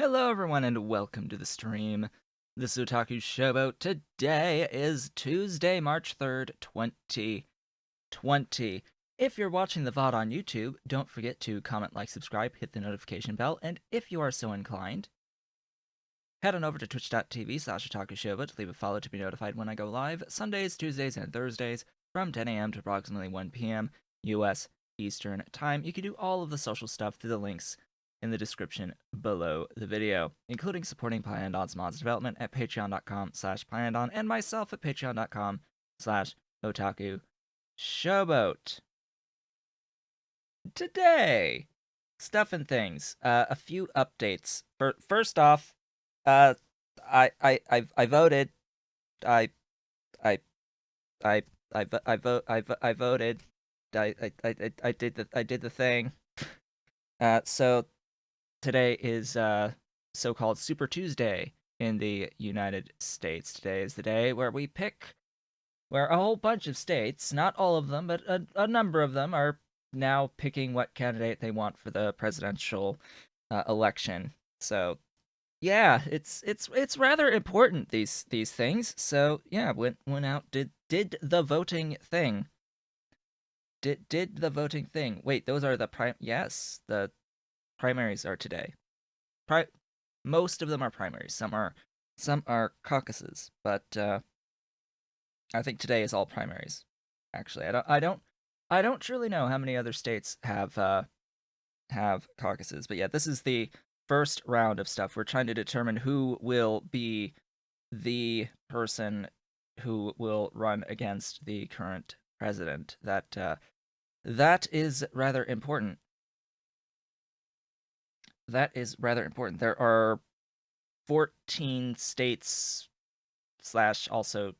Hello, everyone, and welcome to the stream. This is Otaku Showboat. Today is Tuesday, March 3rd, 2020. If you're watching the VOD on YouTube, don't forget to comment, like, subscribe, hit the notification bell, and if you are so inclined, head on over to twitch.tv/otakushowboat to leave a follow to be notified when I go live, Sundays, Tuesdays, and Thursdays, from 10 a.m. to approximately 1 p.m. US Eastern Time. You can do all of the social stuff through the links in the description below the video, including supporting Pyandon's mods development at patreon.com/Pyandon and myself at patreon.com/Otaku Showboat. Today, stuff and things. A few updates. First off, uh, I voted. I I I I voted. I did the thing. So today is so-called Super Tuesday in the United States. Today is the day where where a whole bunch of states, not all of them, but a number of them, are now picking what candidate they want for the presidential election. So yeah, it's rather important, these things. So yeah, went out, did the voting thing. Did the voting thing. Wait, those are yes, the primaries are today. Pri- Most of them are primaries. Some are caucuses, but I think today is all primaries. Actually, I don't truly know how many other states have caucuses, but yeah, this is the first round of stuff. We're trying to determine who will be the person who will run against the current president. That is rather important. That is rather important. There are 14 states slash also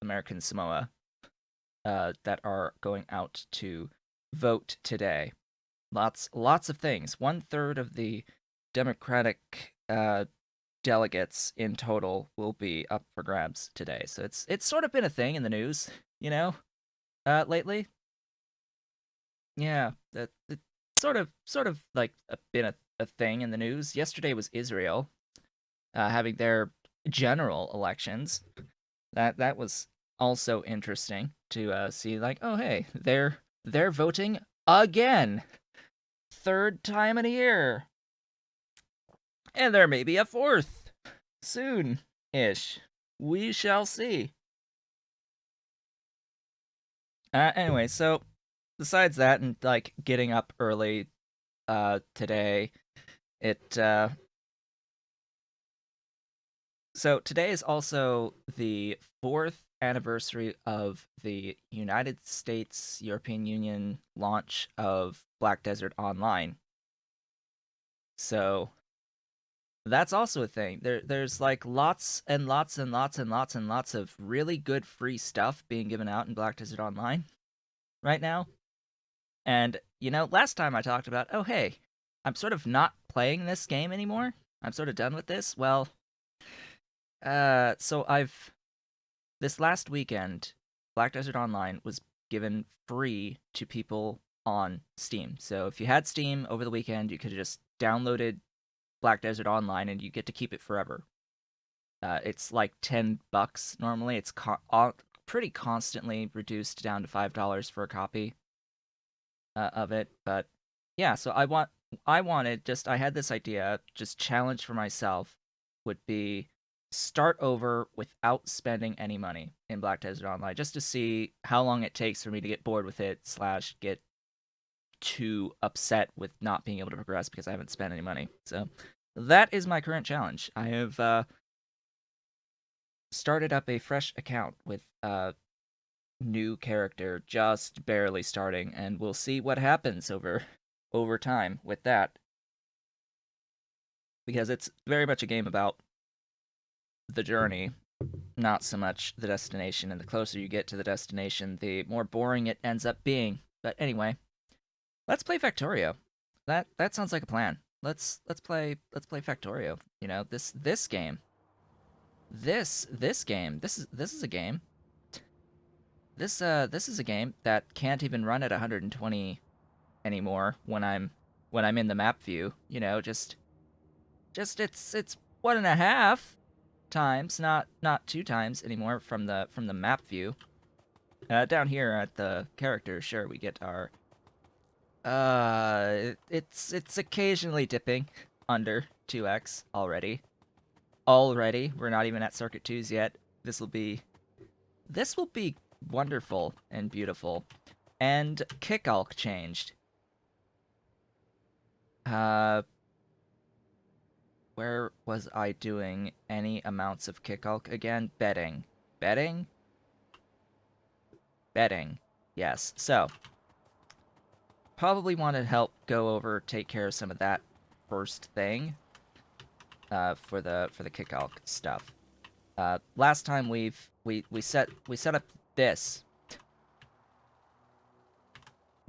American Samoa that are going out to vote today. Lots of things. 1/3 of the Democratic delegates in total will be up for grabs today. So it's sort of been a thing in the news, lately. Yeah, that it sort of like been a thing in the news. Yesterday was Israel having their general elections. That was also interesting to see. Like, oh hey, they're voting again, third time in a year, and there may be a fourth soon ish. We shall see. Anyway, so besides that, and like getting up early today, it so today is also the fourth anniversary of the United States European Union launch of Black Desert Online. So that's also a thing. There's like lots and lots and lots and lots and lots of really good free stuff being given out in Black Desert Online right now. And last time I talked about, oh hey, I'm sort of not playing this game anymore. I'm sort of done with this. Well, so I've this last weekend, Black Desert Online was given free to people on Steam. So if you had Steam over the weekend, you could have just downloaded Black Desert Online and you get to keep it forever. It's like $10 normally. It's pretty constantly reduced down to $5 for a copy of it. But yeah, so I had this idea, just challenge for myself would be start over without spending any money in Black Desert Online, just to see how long it takes for me to get bored with it slash get too upset with not being able to progress because I haven't spent any money. So that is my current challenge. I have started up a fresh account with a new character, just barely starting, and we'll see what happens over time with that, because it's very much a game about the journey, not so much the destination. And the closer you get to the destination, the more boring it ends up being. But anyway, let's play Factorio. That sounds like a plan. Let's play Factorio. This game. This game. This is a game. This is a game that can't even run at 120 anymore when I'm in the map view. Just Just it's 1.5 times, not 2 times anymore from the map view. Down here at the character, sure, we get our it's occasionally dipping under 2x already. Already, we're not even at circuit 2s yet. This will be wonderful and beautiful. And kick alk changed. Where was I doing any amounts of kick alk again? Betting. Betting? Betting. Yes. So, probably want to help go over, take care of some of that first thing. For the kick alk stuff. Last time we set up this.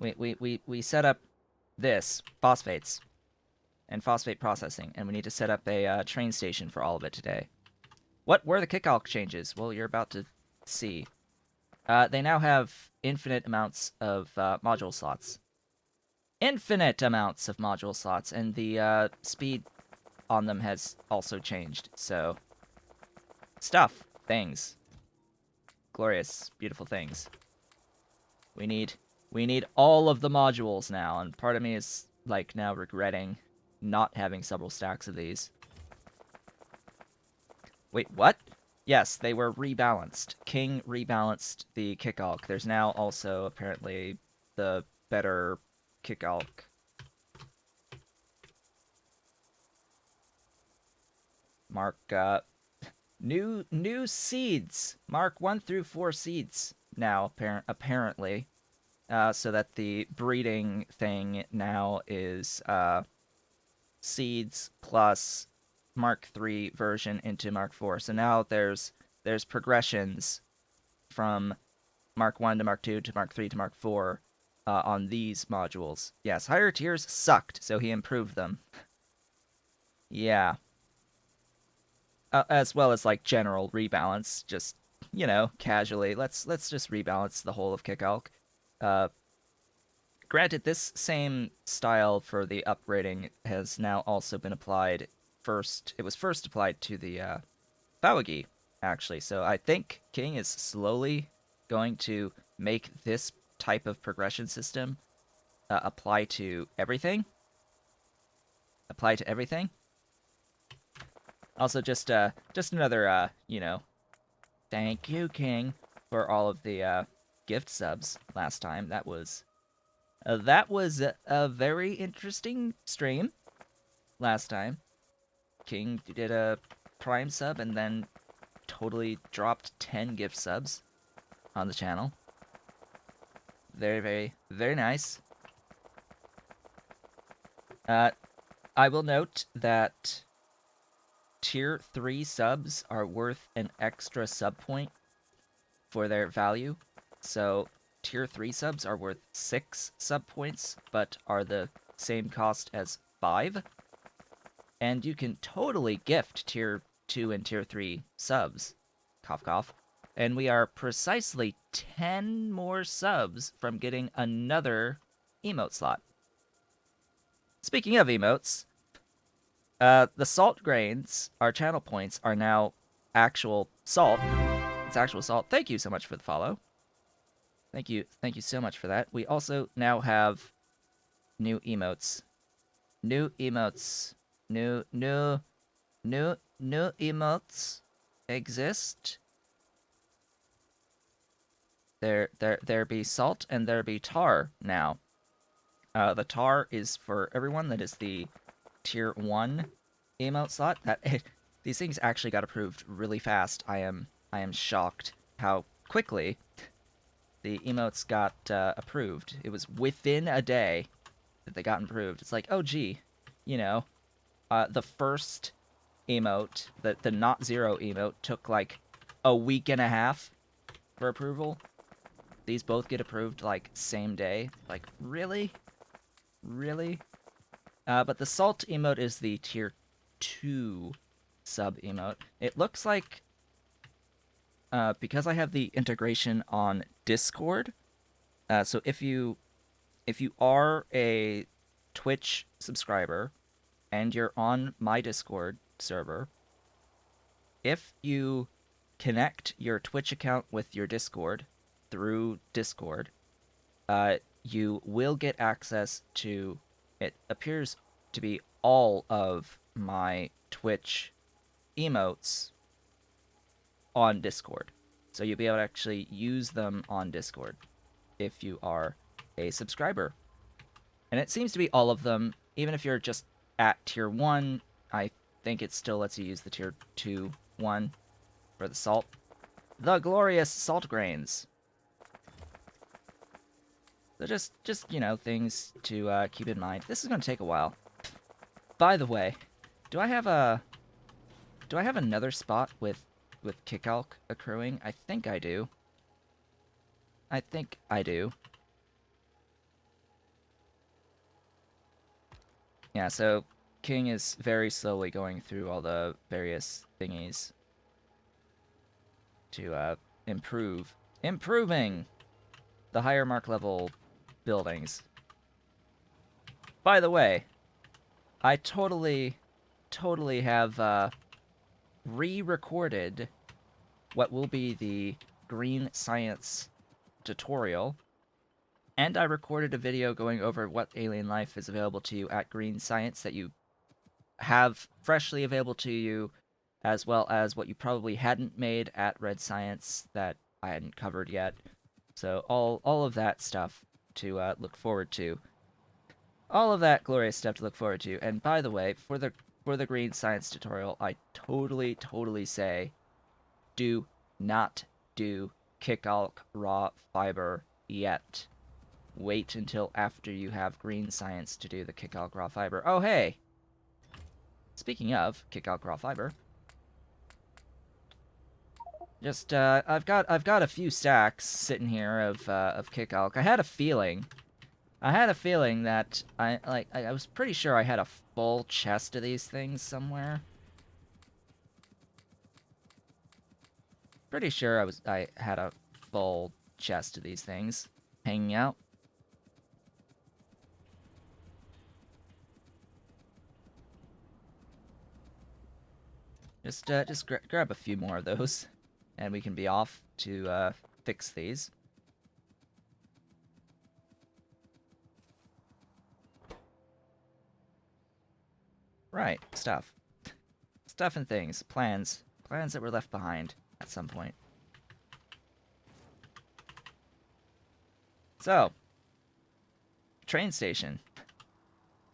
We set up this phosphates and phosphate processing, and we need to set up a train station for all of it today. What were the kick alk changes? Well, you're about to see. They now have infinite amounts of module slots. Infinite amounts of module slots, and the speed on them has also changed. So, stuff, things, glorious, beautiful things. We need all of the modules now, and part of me is like now regretting not having several stacks of these. Wait, what? Yes, they were rebalanced. King rebalanced the kick alk. There's now also apparently the better kick alk. Mark new seeds. Mark 1 through 4 seeds now apparently. So that the breeding thing now is seeds plus Mark 3 version into Mark 4. So now there's progressions from Mark 1 to Mark 2 to Mark 3 to Mark 4 on these modules. Yes, higher tiers sucked, so he improved them. Yeah. As well as like general rebalance, just casually. Let's just rebalance the whole of Kickalk. Granted, this same style for the upgrading has now also been applied first. It was first applied to the Bawagi, actually. So I think King is slowly going to make this type of progression system apply to everything. Apply to everything. Also, just another, thank you, King, for all of the gift subs last time. That was a very interesting stream last time. King did a Prime sub and then totally dropped 10 gift subs on the channel. Very, very, very nice. I will note that Tier 3 subs are worth an extra sub point for their value. So Tier 3 subs are worth 6 sub points, but are the same cost as 5. And you can totally gift Tier 2 and Tier 3 subs. Cough, cough. And we are precisely 10 more subs from getting another emote slot. Speaking of emotes, the salt grains, our channel points, are now actual salt. It's actual salt. Thank you so much for the follow. Thank you so much for that. We also now have new emotes. New emotes. New emotes exist. There be salt and there be tar now. The tar is for everyone. That is the Tier 1 emote slot. These things actually got approved really fast. I am shocked how quickly the emotes got approved. It was within a day that they got approved. It's like, oh gee, the first emote, the not zero emote, took like a week and a half for approval. These both get approved like same day. Like, really? Really? But the salt emote is the Tier 2 sub emote. It looks like, because I have the integration on Discord, so if you are a Twitch subscriber and you're on my Discord server, if you connect your Twitch account with your Discord through Discord, you will get access to, it appears to be all of my Twitch emotes on Discord. So you'll be able to actually use them on Discord if you are a subscriber. And it seems to be all of them, even if you're just at tier 1, I think it still lets you use the tier 2 one for the salt. The glorious salt grains. So just you know, things to keep in mind. This is going to take a while. By the way, do I have another spot with Kickalk accruing? I think I do. I think I do. Yeah, so King is very slowly going through all the various thingies to improving the higher mark level buildings. By the way, I totally have re-recorded what will be the green science tutorial, and I recorded a video going over what alien life is available to you at green science that you have freshly available to you, as well as what you probably hadn't made at red science that I hadn't covered yet. So all of that stuff to look forward to. All of that glorious stuff to look forward to. And by the way, for the green science tutorial, I totally say, do not do Kickalk raw fiber yet. Wait until after you have green science to do the Kickalk raw fiber. Oh hey, speaking of Kickalk raw fiber, just I've got a few stacks sitting here of Kickalk. I had a feeling that I was pretty sure I had a full chest of these things somewhere. Pretty sure I had a full chest of these things hanging out. Just grab a few more of those, and we can be off to fix these. Right, stuff and things, plans that were left behind at some point. So, train station.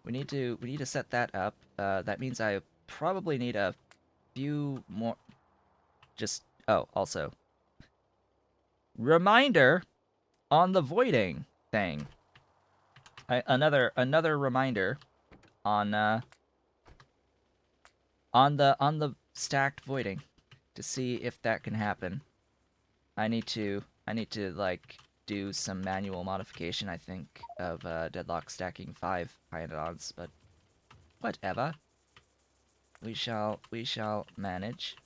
We need to set that up. That means I probably need a few more. Also, reminder on the voiding thing. Another reminder on the stacked voiding to see if that can happen. I need to like do some manual modification, I think, of deadlock stacking 5 iodons, but whatever. We shall manage.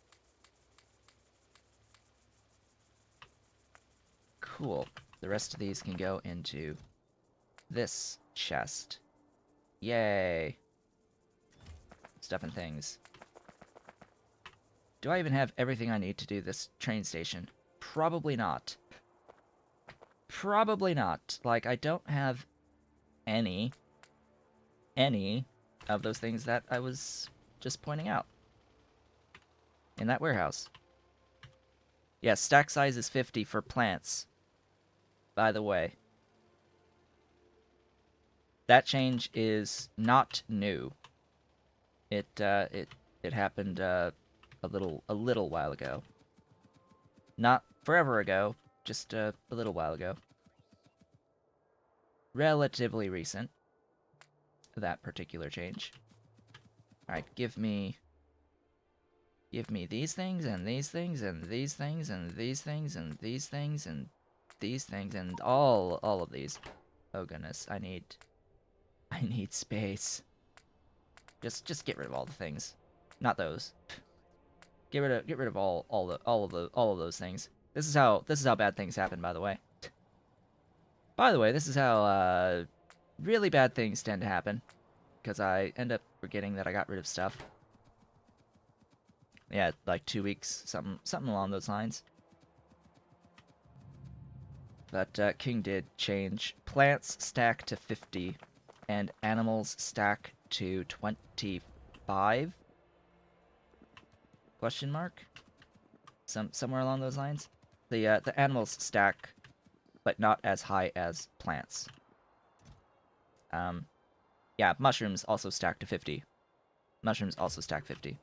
Cool. The rest of these can go into this chest. Yay. Stuff and things. Do I even have everything I need to do this train station? Probably not. Probably not. Like, I don't have any of those things that I was just pointing out in that warehouse. Yes, stack size is 50 for plants, by the way. That change is not new. It happened a little while ago. Not forever ago, just a little while ago. Relatively recent, that particular change. Alright, give me these things, and these things, and these things, and these things, and these things, and these things, and all of these. Oh goodness, I need space. Just get rid of all the things. Not those. Get rid of all of those things. This is how bad things happen, by the way. By the way, this is how really bad things tend to happen, because I end up forgetting that I got rid of stuff. Yeah, like 2 weeks, something along those lines. But King did change. Plants stack to 50, and animals stack to 25? Question mark? Somewhere along those lines. The animals stack, but not as high as plants. Yeah, mushrooms also stack to 50. Mushrooms also stack 50.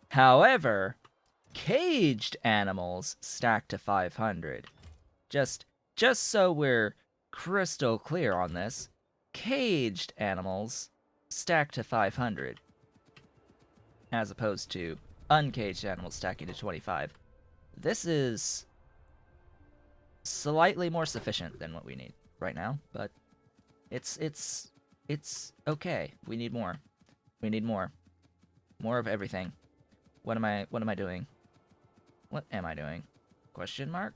However, caged animals stack to 500. Just so we're crystal clear on this, caged animals stack to 500, as opposed to uncaged animals stacking to 25. This is slightly more sufficient than what we need right now, but it's okay. We need more. We need more. More of everything. What am I doing? What am I doing? Question mark?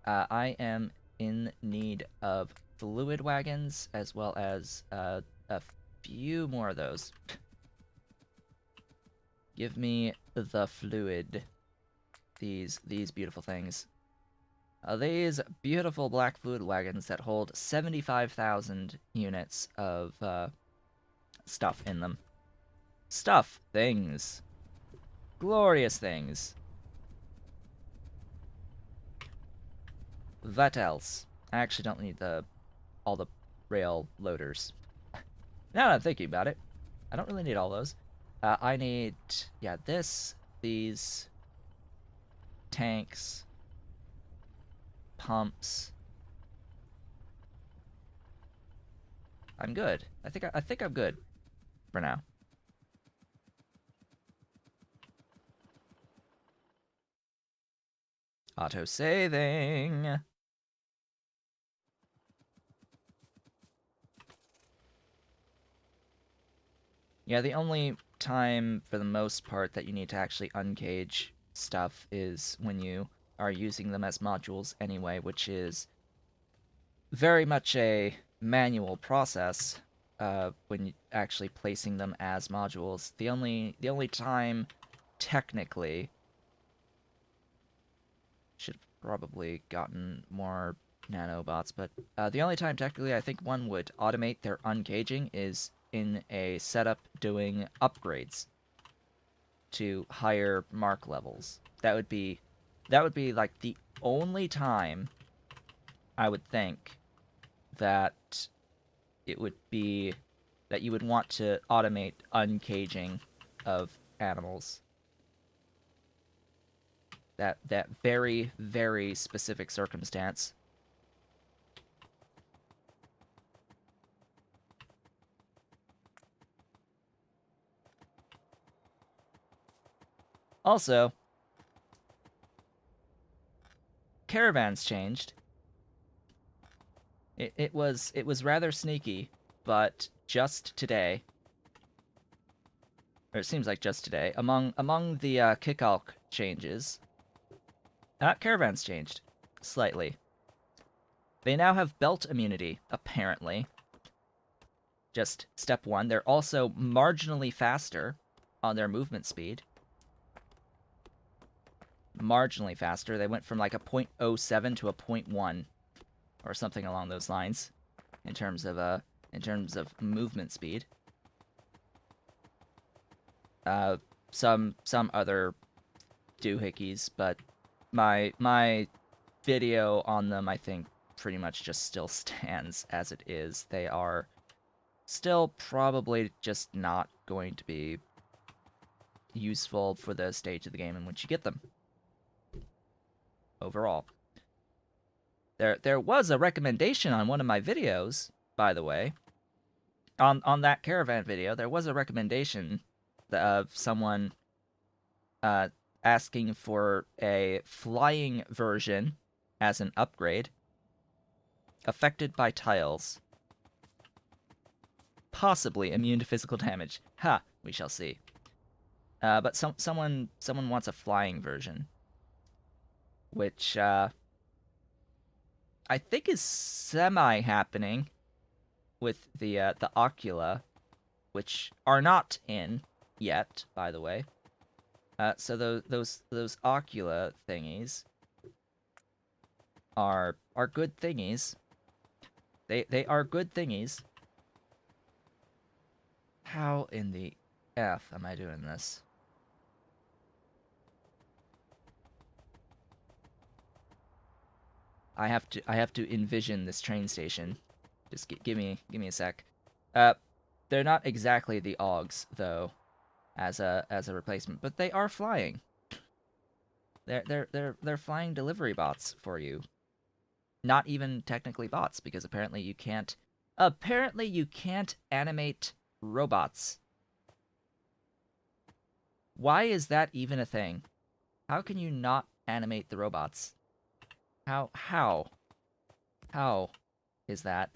I am in need of fluid wagons, as well as a few more of those. Give me the fluid. These beautiful things. These beautiful black fluid wagons that hold 75,000 units of stuff in them. Stuff. Things. Glorious things. What else? I actually don't need all the rail loaders. Now that I'm thinking about it, I don't really need all those. I need, yeah, these, tanks, pumps. I'm good. I think I'm good for now. Auto saving. Yeah, the only time for the most part that you need to actually uncage stuff is when you are using them as modules anyway, which is very much a manual process when you actually placing them as modules. The only time technically should have probably gotten more nanobots, but the only time technically I think one would automate their uncaging is in a setup doing upgrades to higher mark levels. That would be like the only time I would think that it would be that you would want to automate uncaging of animals. That very, very specific circumstance. Also, caravans changed. It was rather sneaky, but just today, or it seems like just today, among the Kickalk changes, caravans changed slightly. They now have belt immunity, apparently. Just step one. They're also marginally faster on their movement speed. Marginally faster. They went from like a 0.07 to a 0.1 or something along those lines in terms of movement speed. Some other doohickeys, but my video on them, I think, pretty much just still stands as it is. They are still probably just not going to be useful for the stage of the game in which you get them. Overall. There was a recommendation on one of my videos, by the way. On that caravan video, there was a recommendation of someone asking for a flying version as an upgrade. Affected by tiles. Possibly immune to physical damage. Ha! We shall see. But someone wants a flying version, which I think is semi-happening. with the ocula, which are not in yet, by the way. So those ocula thingies are good thingies. They are good thingies. How in the F am I doing this? I have to envision this train station. Just give me a sec. Uh, they're not exactly the Augs though, as a replacement, but they are flying. They're flying delivery bots for you. Not even technically bots, because apparently you can't animate robots. Why is that even a thing? How can you not animate the robots? How is that?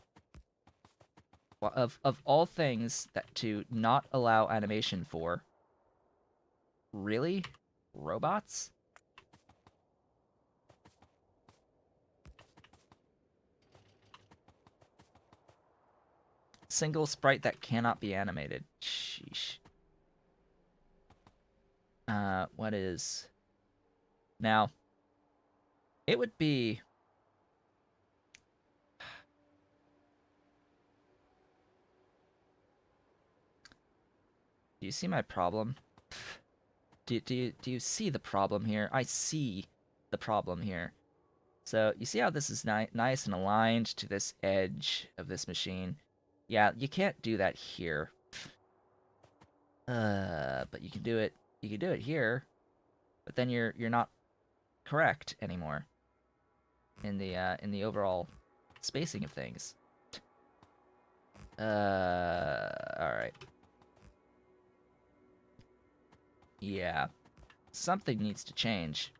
Of all things that to not allow animation for, really? Robots? Single sprite that cannot be animated. Sheesh. What is... Now, it would be... Do you see my problem? Do you see the problem here? I see the problem here. So, you see how this is nice and aligned to this edge of this machine? Yeah, you can't do that here. But you can do it here. But then you're not correct anymore in the overall spacing of things. Alright. Yeah. Something needs to change.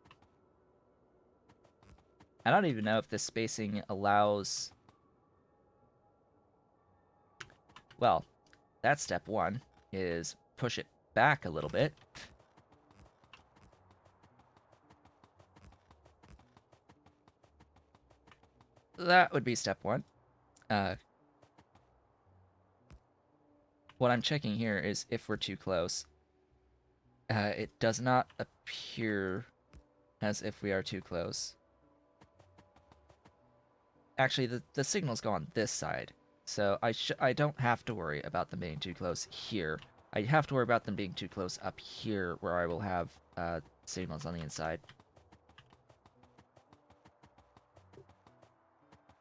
I don't even know if this spacing allows... Well, that's step one, is push it back a little bit. That would be step one. What I'm checking here is if we're too close. It does not appear as if we are too close. Actually, the signals go on this side, so I don't have to worry about them being too close here. I have to worry about them being too close up here, where I will have signals on the inside.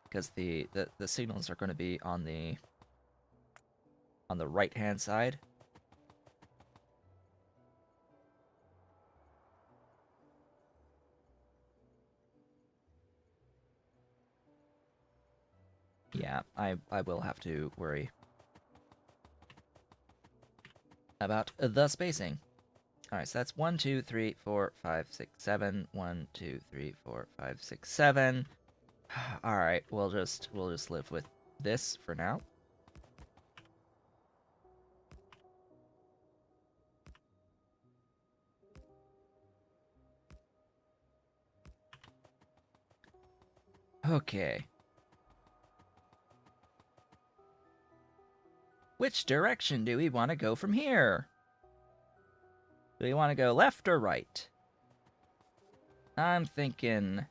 Because the signals are going to be on the right-hand side. Yeah, I will have to worry about the spacing. Alright, so that's 1, 2, 3, 4, 5, 6, 7. 1, 2, 3, 4, 5, 6, 7. Alright, we'll just live with this for now. Okay. Which direction do we want to go from here? Do we want to go left or right? I'm thinking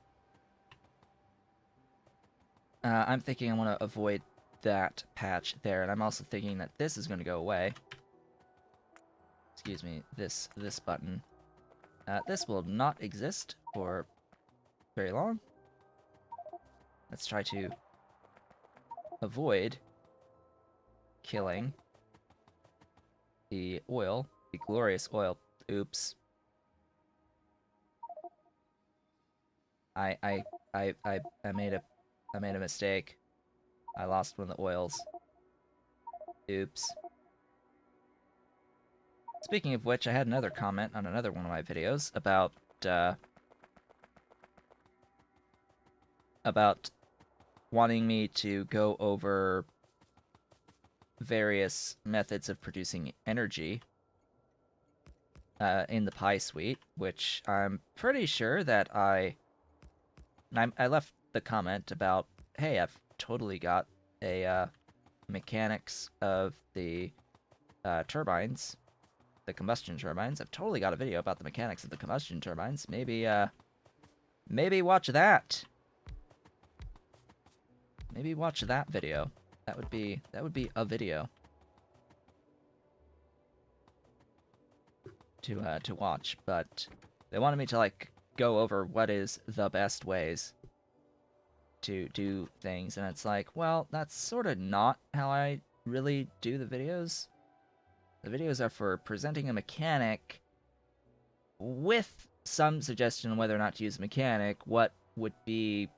I want to avoid that patch there, and I'm also thinking that this is going to go away. Excuse me, this button. This will not exist for very long. Let's try to avoid killing the oil, the glorious oil. Oops. I made a mistake. I lost one of the oils. Oops. Speaking of which, I had another comment on another one of my videos about wanting me to go over various methods of producing energy in the Pi suite, which I'm pretty sure that I left the comment about, hey, I've totally got a mechanics of the turbines, the combustion turbines. I've totally got a video about the mechanics of the combustion turbines. Maybe watch that. Maybe watch that video. That would be a video to watch. But they wanted me to like go over what is the best ways to do things, and it's like, well, that's sort of not how I really do the videos. The videos are for presenting a mechanic with some suggestion on whether or not to use a mechanic, what would be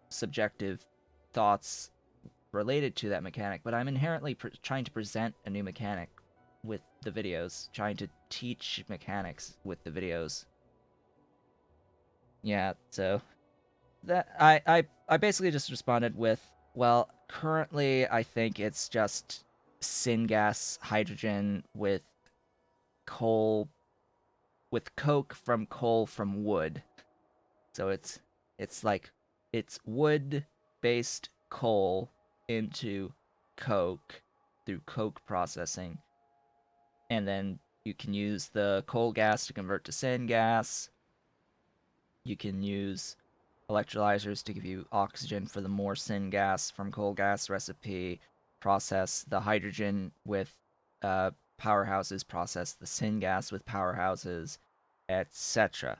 subjective thoughts related to that mechanic, but I'm inherently trying to present a new mechanic with the videos, trying to teach mechanics with the videos. Yeah, so that I basically just responded with, well, currently I think it's just syngas hydrogen with coal with coke from coal from wood. So it's like it's wood based coal into coke through coke processing. And then you can use the coal gas to convert to syngas. You can use electrolyzers to give you oxygen for the more syngas from coal gas recipe. Process the hydrogen with powerhouses. Process the syngas with powerhouses, etc.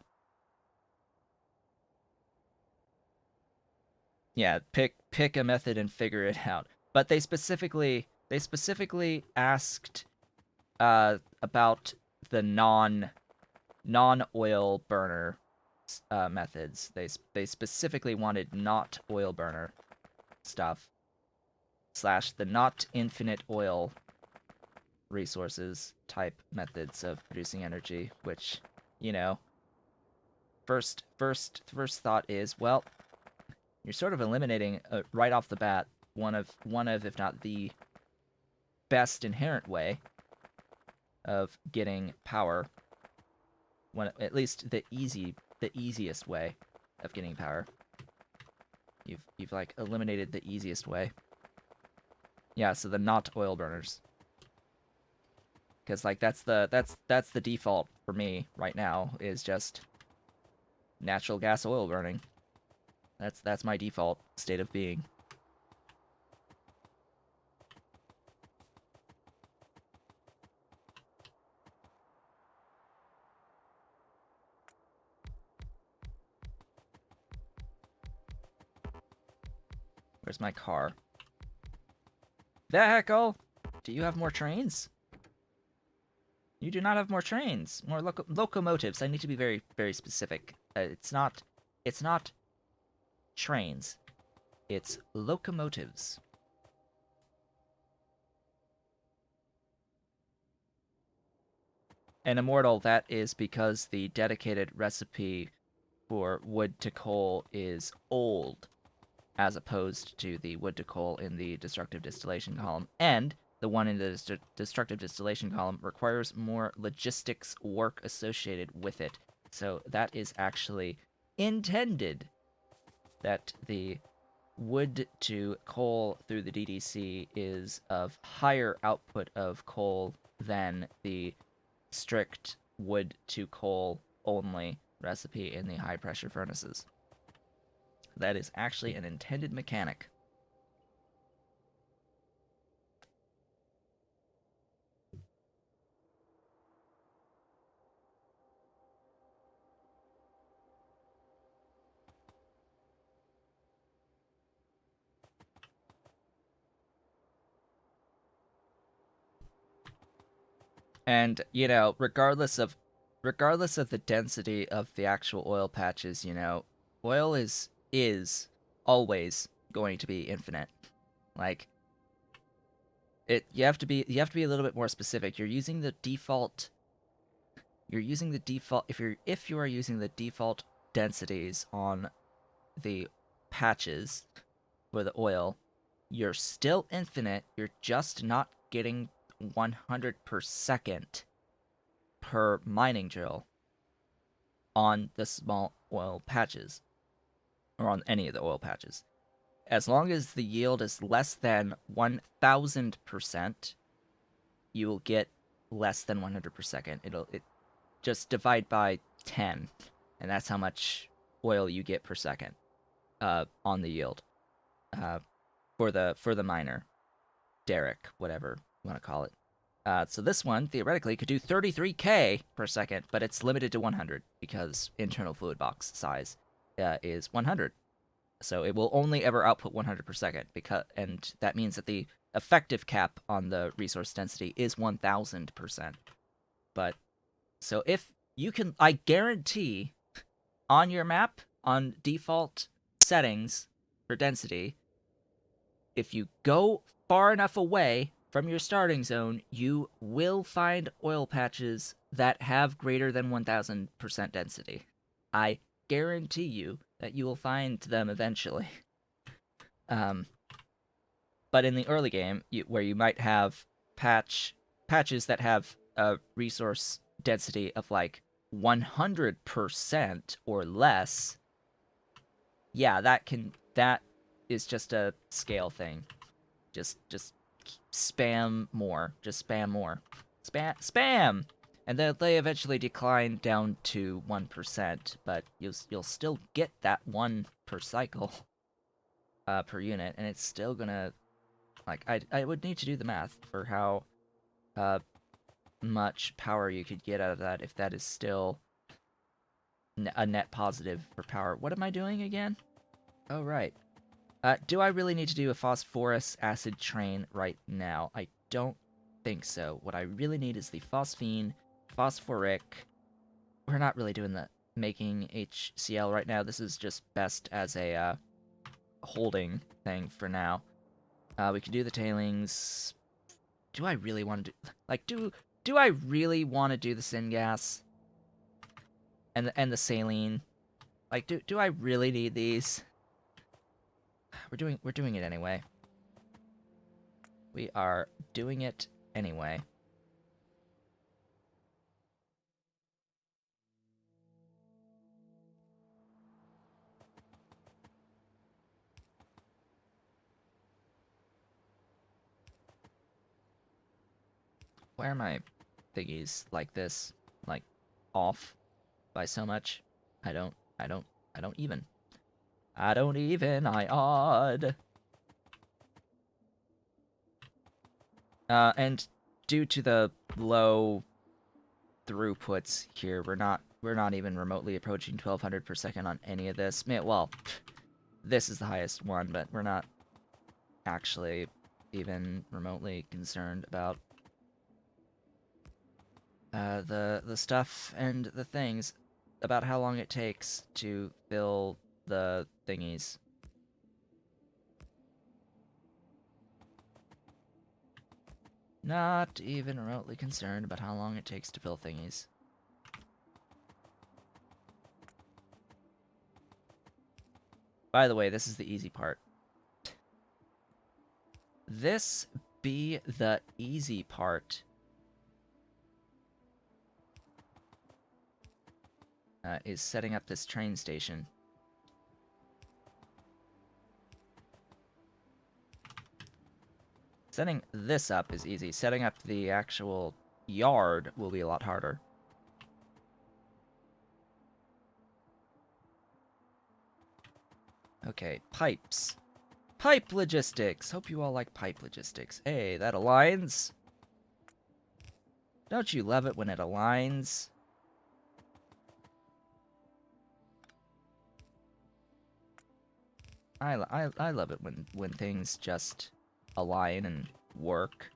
Yeah, pick a method and figure it out. But they specifically asked about the non oil burner methods. They specifically wanted not oil burner stuff slash the not infinite oil resources type methods of producing energy. Which, you know, first thought is, well, you're sort of eliminating right off the bat one of if not the best inherent way of getting power, when at least the easiest way of getting power. You've like eliminated the easiest way. Yeah, so the not oil burners. Cuz like that's the default for me right now, is just natural gas oil burning. That's my default state of being. Where's my car? Vehicle! Do you have more trains? You do not have more trains. More locomotives. I need to be very, very specific. It's not trains. It's locomotives. And Immortal, that is because the dedicated recipe for wood to coal is old, as opposed to the wood to coal in the destructive distillation column. And the one in the destructive distillation column requires more logistics work associated with it. So that is actually intended that the wood to coal through the DDC is of higher output of coal than the strict wood to coal only recipe in the high pressure furnaces. That is actually an intended mechanic. And, you know, regardless of the density of the actual oil patches, you know, oil is always going to be infinite. Like, you have to be a little bit more specific. You're using the default if you are using the default densities on the patches for the oil, you're still infinite. You're just not getting 100 per second per mining drill on the small oil patches, or on any of the oil patches. as long as the yield is less than 1000%, you will get less than 100 per second. It just divide by 10, and that's how much oil you get per second on the yield uh, for the miner, Derek, whatever you want to call it. So this one theoretically could do 33k per second, but it's limited to 100 because internal fluid box size is 100. So it will only ever output 100 per second, and that means that the effective cap on the resource density is 1000%. But so if you can, I guarantee on your map on default settings for density, if you go far enough away from your starting zone, you will find oil patches that have greater than 1000% density. I guarantee you that you will find them eventually. But in the early game, where you might have patches that have a resource density of like 100% or less, yeah, that is just a scale thing. Just spam more. Just spam more. Spam. And then they eventually decline down to 1%, but you'll still get that 1 per cycle per unit, and it's still gonna, like, I would need to do the math for how much power you could get out of that if that is still a net positive for power. What am I doing again? Oh, right. Do I really need to do a phosphorus acid train right now? I don't think so. What I really need is the phosphine, phosphoric. We're not really doing the making HCl right now. This is just best as a holding thing for now. We can do the tailings. Do I really want to do, like, do I really want to do the syngas and the saline? Like, do I really need these? We're doing it anyway. We are doing it anyway. Why are my thingies like this? Like, off by so much? I don't even. I don't even, I odd. And due to the low throughputs here, we're not even remotely approaching 1200 per second on any of this. Well, this is the highest one, but we're not actually even remotely concerned about the stuff and the things about how long it takes to fill the thingies. Not even remotely concerned about how long it takes to fill thingies. By the way, this is the easy part. This be the easy part. Is setting up this train station. Setting this up is easy. Setting up the actual yard will be a lot harder. Okay, pipes. Pipe logistics! Hope you all like pipe logistics. Hey, that aligns. Don't you love it when it aligns? I love it when things just align and work.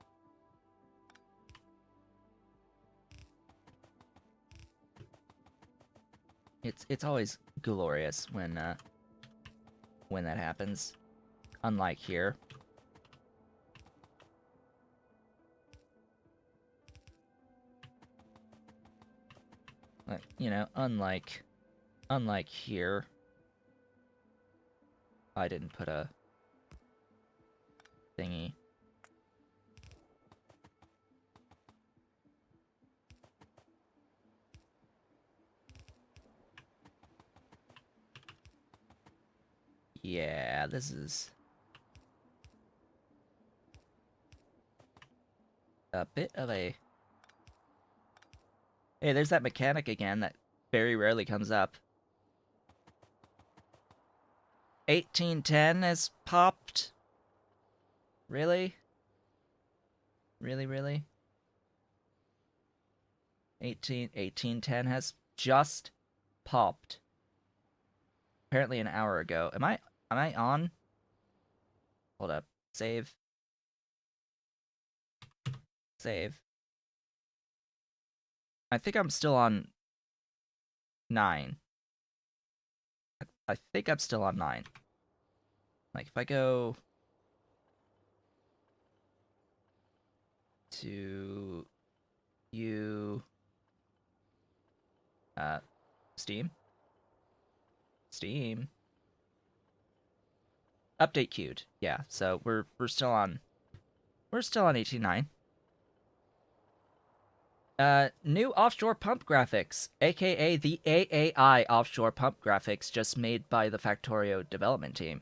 It's always glorious when that happens. Unlike here. Like, you know, unlike here. I didn't put a thingy. Yeah, this is a bit of a... Hey, there's that mechanic again that very rarely comes up. 1810 has popped? Really? Really? 1810 has just popped. Apparently an hour ago. Am I on? Hold up. Save. Save. I think I'm still on 9. I think I'm still on 9. Like, if I go to you... Steam? Steam? Update queued. Yeah, so we're still on... We're still on 18.9. New offshore pump graphics, aka the AAI offshore pump graphics just made by the Factorio development team.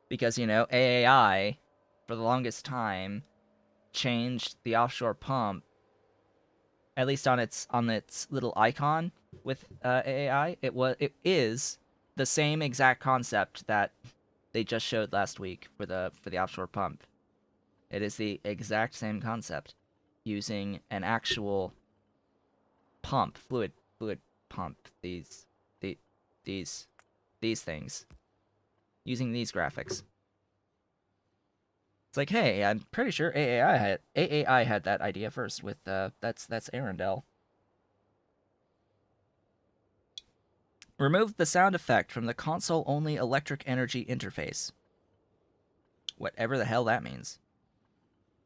Because, you know, AAI, for the longest time, changed the offshore pump, at least on its little icon with AAI. It is the same exact concept that they just showed last week for the offshore pump. It is the exact same concept, using an actual pump, fluid pump. The, these things, using these graphics. It's like, hey, I'm pretty sure AAI had that idea first with that's Arendelle. Remove the sound effect from the console-only electric energy interface. Whatever the hell that means.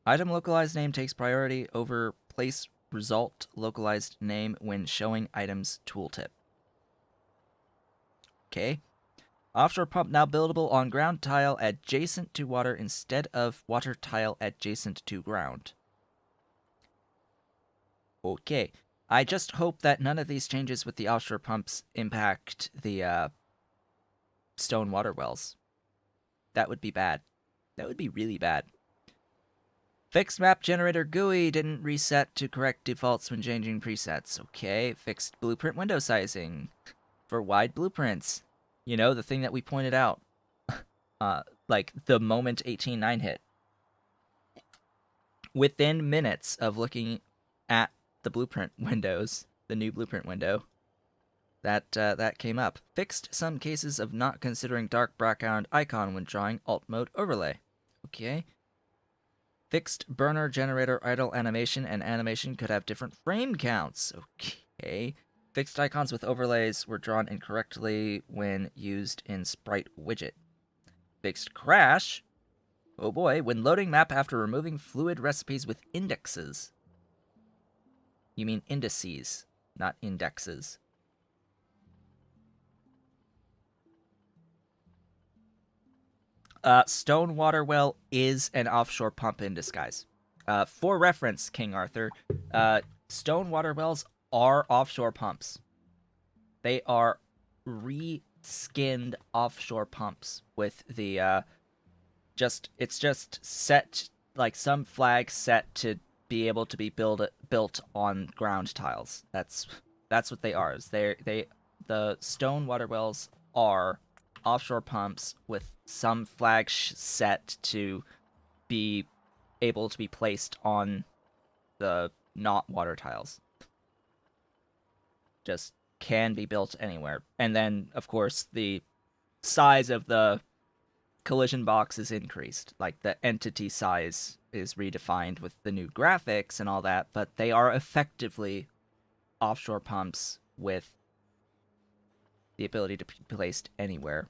Item localized name takes priority over place result localized name when showing items tooltip. Okay. Offshore pump now buildable on ground tile adjacent to water instead of water tile adjacent to ground. Okay. I just hope that none of these changes with the offshore pumps impact the stone water wells. That would be bad. That would be really bad. Fixed map generator GUI didn't reset to correct defaults when changing presets. Okay. Fixed blueprint window sizing for wide blueprints. You know, the thing that we pointed out. Like the moment 18.9 hit. Within minutes of looking at the blueprint windows, the new blueprint window, that came up. Fixed some cases of not considering dark background icon when drawing alt mode overlay. Okay. Fixed burner generator idle animation and animation could have different frame counts. Okay. Fixed icons with overlays were drawn incorrectly when used in sprite widget. Fixed crash. Oh boy, when loading map after removing fluid recipes with indexes. You mean indices, not indexes. Stone water well is an offshore pump in disguise. For reference, King Arthur, stone water wells are offshore pumps. They are re-skinned offshore pumps with the it's just set, like some flag set to be able to be built on ground tiles. That's what they are. The stone water wells are offshore pumps with some flag set to be able to be placed on the not water tiles. Just can be built anywhere. And then, of course, the size of the collision box is increased. Like, the entity size is redefined with the new graphics and all that, but they are effectively offshore pumps with the ability to be placed anywhere.